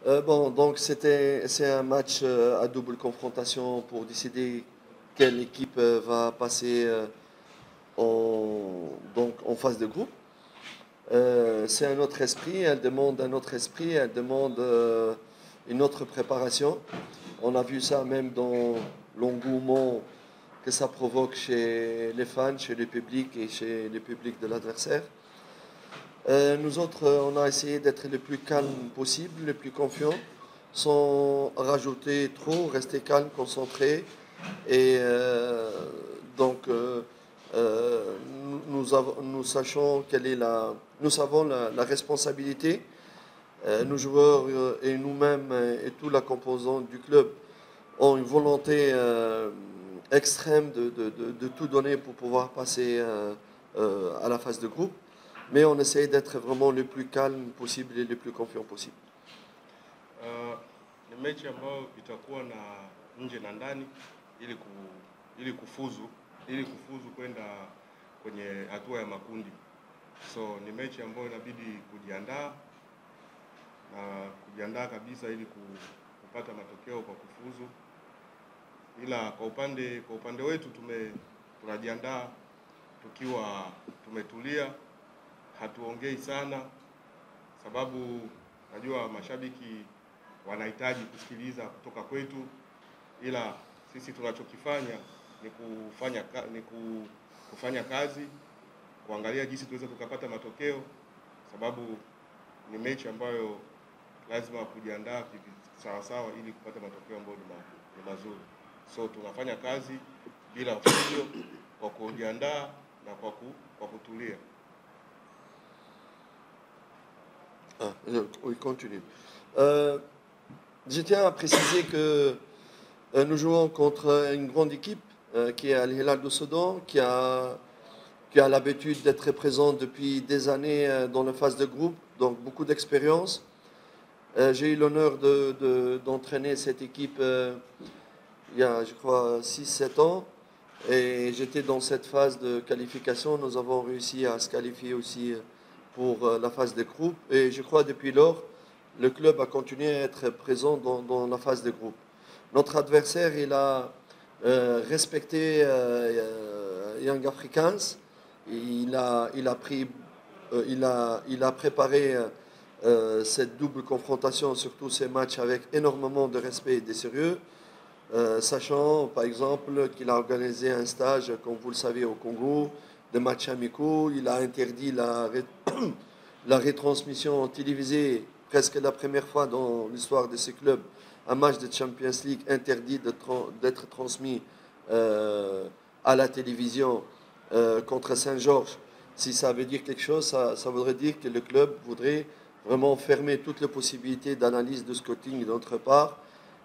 Bon, donc c'est un match à double confrontation pour décider quelle équipe va passer donc en phase de groupe. C'est un autre esprit, elle demande un autre esprit, elle demande une autre préparation. On a vu ça même dans l'engouement que ça provoque chez les fans, chez le public et chez le public de l'adversaire. Nous autres, on a essayé d'être le plus calme possible, le plus confiant, sans rajouter trop, rester calme, concentré. Et donc, nous sachons quelle est nous savons la responsabilité. Nos joueurs et nous-mêmes et toute la composante du club ont une volonté extrême de tout donner pour pouvoir passer à la phase de groupe. Mais on essaye d'être vraiment le plus calme possible et le plus confiant possible. Ni mechi ambayo itakuwa na nje na ndani ili kufuzu kwenda kwenye hatua ya makundi. So ni mechi ambayo inabidi kujiandaa kabisa ili kupata matokeo kwa kufuzu. Ila kwa upande wetu tunajiandaa tukiwa tumetulia, hatuongei sana sababu najua mashabiki wanahitaji kusikiliza kutoka kwetu, ila sisi tunachokifanya ni kufanya kazi, kuangalia jinsi tuweze tukapata matokeo, sababu ni mechi ambayo lazima kujiandaa sawa ili kupata matokeo ambayo ni mazuri. So tunafanya kazi bila fujo, kwa kujiandaa na kwa kutulia. Oui, continue. Je tiens à préciser que nous jouons contre une grande équipe qui est Al Hilal du Soudan, qui a l'habitude d'être présente depuis des années dans la phase de groupe, donc beaucoup d'expérience. J'ai eu l'honneur d'entraîner cette équipe il y a, je crois, 6-7 ans. Et j'étais dans cette phase de qualification. Nous avons réussi à se qualifier aussi pour la phase de groupe. Et je crois depuis lors, le club a continué à être présent dans la phase de groupe. Notre adversaire, il a respecté Young Africans. Il a préparé cette double confrontation, surtout ces matchs, avec énormément de respect et de sérieux. Sachant par exemple qu'il a organisé un stage, comme vous le savez, au Congo, de matchs amicaux. Il a interdit la retransmission télévisée, presque la première fois dans l'histoire de ce club, un match de Champions League interdit d'être transmis à la télévision contre Saint-Georges. Si ça veut dire quelque chose, ça voudrait dire que le club voudrait vraiment fermer toutes les possibilités d'analyse, de scouting de notre part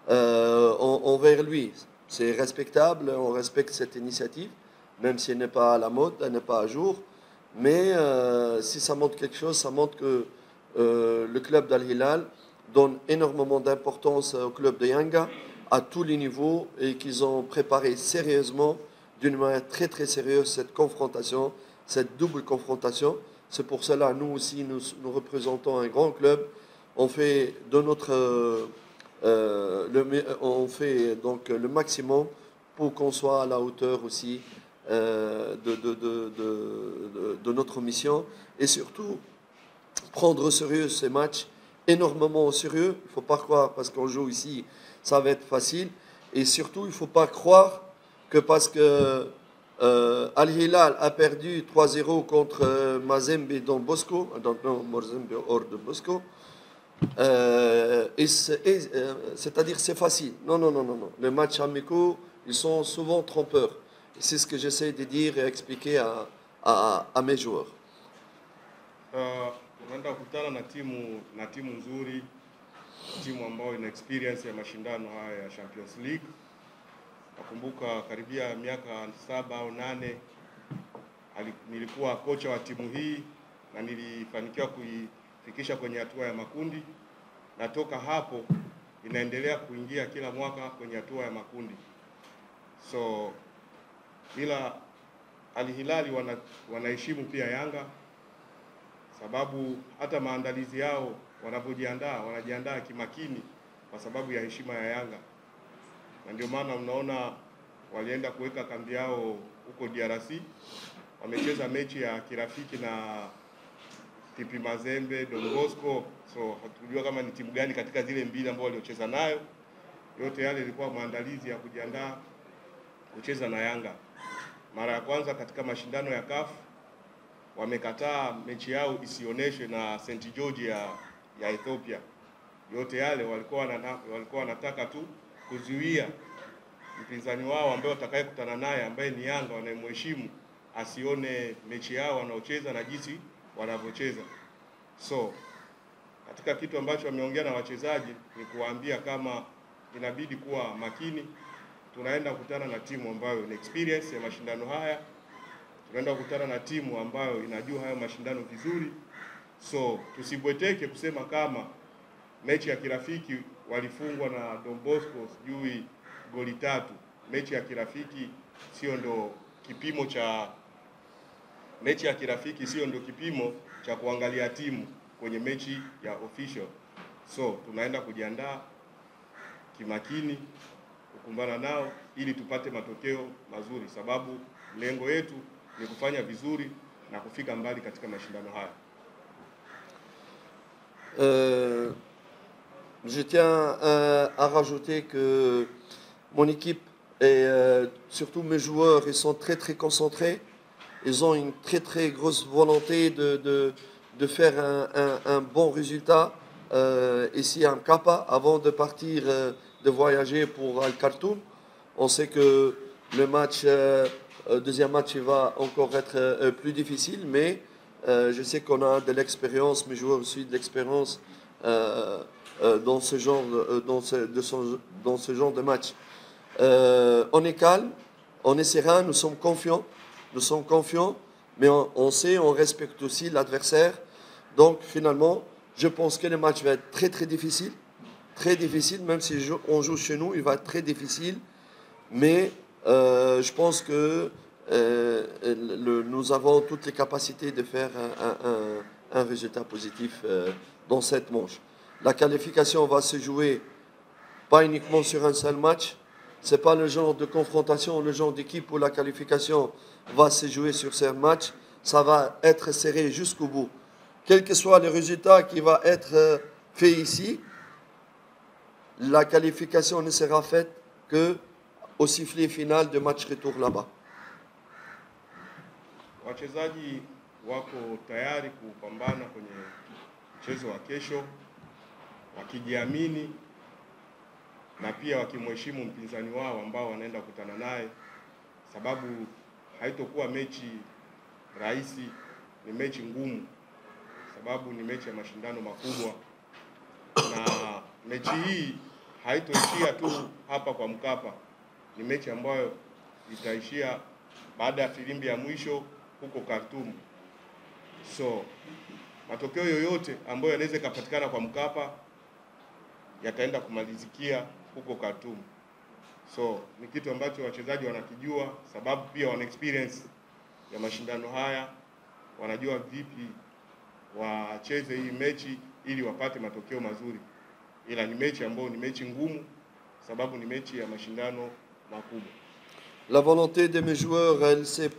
envers lui. C'est respectable, on respecte cette initiative, même si elle n'est pas à la mode, elle n'est pas à jour. Mais si ça montre quelque chose, ça montre que le club d'Al Hilal donne énormément d'importance au club de Yanga à tous les niveaux et qu'ils ont préparé sérieusement, d'une manière très très sérieuse, cette confrontation, cette double confrontation. C'est pour cela, nous aussi, nous représentons un grand club. On fait de notre on fait donc le maximum pour qu'on soit à la hauteur aussi de notre mission et surtout prendre au sérieux ces matchs, énormément au sérieux. Il ne faut pas croire parce qu'on joue ici, ça va être facile. Et surtout, il ne faut pas croire que parce que Al Hilal a perdu 3-0 contre Mazembe Don Bosco, donc non, Mazembe hors de Bosco, c'est-à-dire c'est facile. Non. Les matchs amicaux, ils sont souvent trompeurs. Et c'est ce que j'essaie de dire et expliquer à mes joueurs. Tunaenda kukutana na timu nzuri, timu ambayo ina experience ya mashindano haya ya Champions League. Nakumbuka karibia miaka 7 au 8 nilikuwa kocha wa timu hii na nilifanikiwa kuifikisha kwenye hatua ya makundi. Na toka hapo inaendelea kuingia kila mwaka kwenye hatua ya makundi. So ila Al Hilal wanaheshimu pia Yanga, sababu hata maandalizi yao wanajiandaa kimakini kwa sababu ya heshima ya Yanga, na ndio maana mnaona walienda kuweka kambi yao huko DRC. Wamecheza mechi ya kirafiki na TP Mazembe, Don Bosco, so hatujua kama ni timu gani katika zile mbili ambao waliocheza nayo. Yote yale ilikuwa maandalizi ya kujiandaa kucheza na Yanga. Mara ya kwanza katika mashindano ya CAF wamekataa mechi yao isioneshwe na St. George ya Ethiopia. Yote yale walikuwa wanataka tu kuzuia mpinzani wao ambaye watakayekutana naye ambaye ni Yanga wanayemheshimu asione mechi yao wanaocheza na jinsi wanavyocheza. So katika kitu ambacho wameongea na wachezaji ni kuwaambia kama inabidi kuwa makini. Tunaenda kukutana na timu ambayo ina experience ya mashindano haya. Tunaenda kukutana na timu ambayo inajua hayo mashindano vizuri. So tusibweteke kusema kama mechi ya kirafiki walifungwa na Don Bosco sijui goli 3. Mechi ya kirafiki sio ndo kipimo cha kuangalia timu kwenye mechi ya official. So tunaenda kujiandaa kimakini kukumbana nao ili tupate matokeo mazuri, sababu lengo yetu ni kufanya vizuri na kufika mbali katika mashindano haya. Je tiens à rajouter que mon équipe et surtout mes joueurs, ils sont très concentrés. Ils ont une très grosse volonté de faire un bon résultat ici à Mkapa avant de partir, de voyager pour Al Khartoum. On sait que le match, deuxième match, il va encore être plus difficile, mais je sais qu'on a de l'expérience, mes joueurs aussi de l'expérience dans ce genre de match. On est calme, on est serein, nous sommes confiants, mais on sait, on respecte aussi l'adversaire. Donc finalement, je pense que le match va être très difficile, même si on joue chez nous, il va être très difficile. Mais je pense que nous avons toutes les capacités de faire un résultat positif dans cette manche. La qualification va se jouer pas uniquement sur un seul match. Ce n'est pas le genre de confrontation, le genre d'équipe où la qualification va se jouer sur ce match. Ça va être serré jusqu'au bout. Quel que soit le résultat qui va être fait ici, la qualification ne sera faite que au sifflet final de match retour là-bas. Wachezaji wako tayari kupambana kwenye mchezo wa kesho, wakijiamini na pia wakimheshimu mpinzani wao ambao wanaenda kukutana naye, sababu haitokuwa mechi rahisi, ni mechi ngumu, sababu ni mechi ya mashindano makubwa, na mechi hii haitoishia tu hapa kwa Mkapa. Ni mechi ambayo itaishia baada ya filimbi ya mwisho huko Khartoum. So matokeo yoyote ambayo yanaweza kupatikana kwa Mkapa yataenda kumalizikia huko Khartoum. So ni kitu ambacho wachezaji wanakijua, sababu pia wana experience ya mashindano haya, wanajua vipi wacheze hii mechi ili wapate matokeo mazuri. Ila ni mechi ambayo ni mechi ngumu, sababu ni mechi ya mashindano makubwa. La volonté de mes joueurs, elle s'est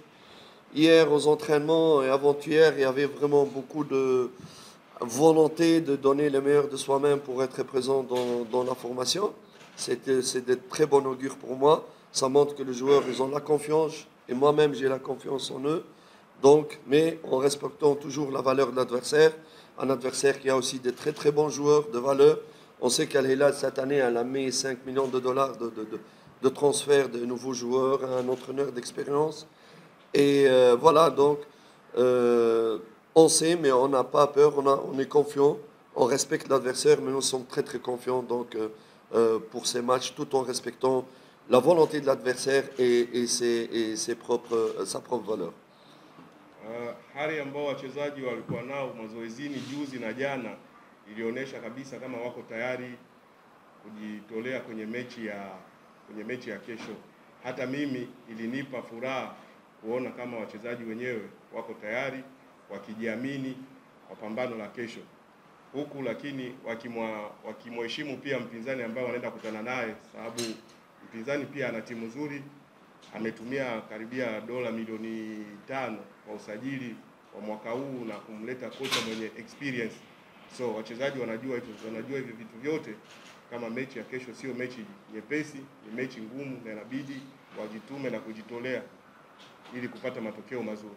hier aux entraînements et avant-hier, il y avait vraiment beaucoup de volonté de donner le meilleur de soi-même pour être présent dans la formation. C'est de très bon augure pour moi. Ça montre que les joueurs, ils ont la confiance et moi-même, j'ai la confiance en eux. Donc, mais en respectant toujours la valeur de l'adversaire, un adversaire qui a aussi de très bons joueurs de valeur. On sait qu'Al Hilal, cette année, elle a mis $5 millions de transfert de nouveaux joueurs, un entraîneur d'expérience. Et voilà, donc, on sait, mais on n'a pas peur, on est confiant, on respecte l'adversaire, mais nous sommes très confiants donc, pour ces matchs, tout en respectant la volonté de l'adversaire et sa propre valeur. Hali ambao wachezaji walikuwa nao mazoezini juzi na jana ilionyesha kabisa kama wako tayari kujitolea kwenye mechi ya kesho. Hata mimi ilinipa furaha kuona kama wachezaji wenyewe wako tayari, wakijiamini kwa pambano la kesho. huku, lakini wakimheshimu pia mpinzani ambaye wanaenda kukutana naye, sababu mpinzani pia ana timu nzuri, ametumia karibia dola milioni 5 kwa usajili wa mwaka huu na kumleta kocha mwenye experience. So wachezaji wanajua hivi vitu vyote, kama mechi ya kesho sio mechi nyepesi, ni mechi ngumu na inabidi wajitume na kujitolea ili kupata matokeo mazuri.